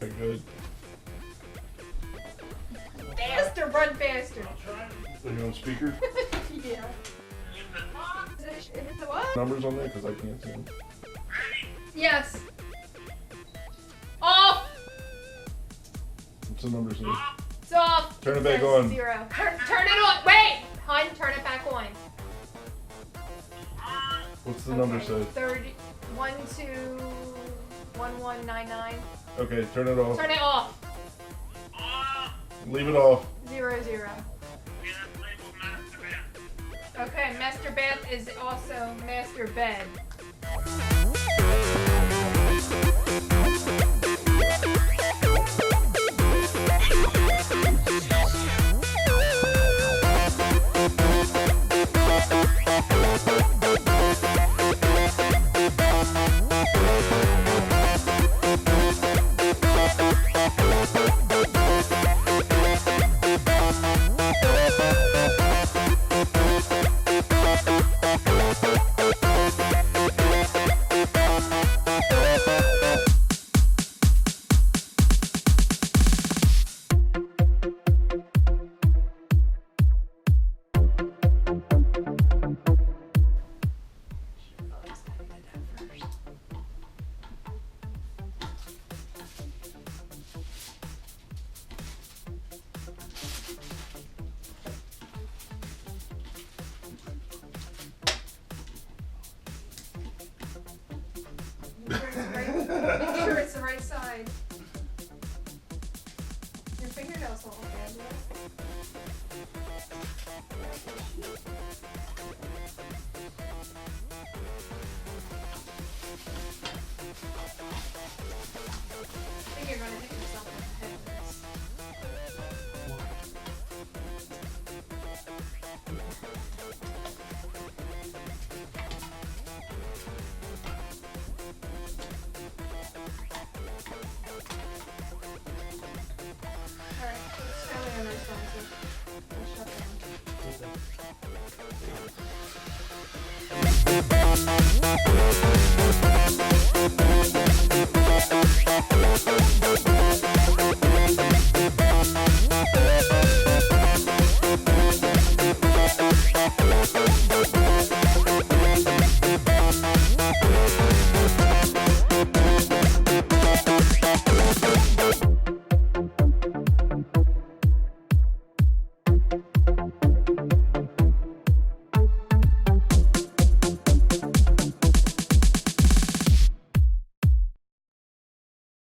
Alright, good. Faster, run faster. Are you on speaker? Yeah. Is it the what? Numbers on there? Because I can't see them. Yes. Off. What's the numbers say? It's off. Turn it says back on. 0. Turn it on. Wait. Hun, turn it back on. What's the number say? 30. 121199. Okay, turn it off. Turn it off. Leave it off. 00. Okay, master bath is also master bed.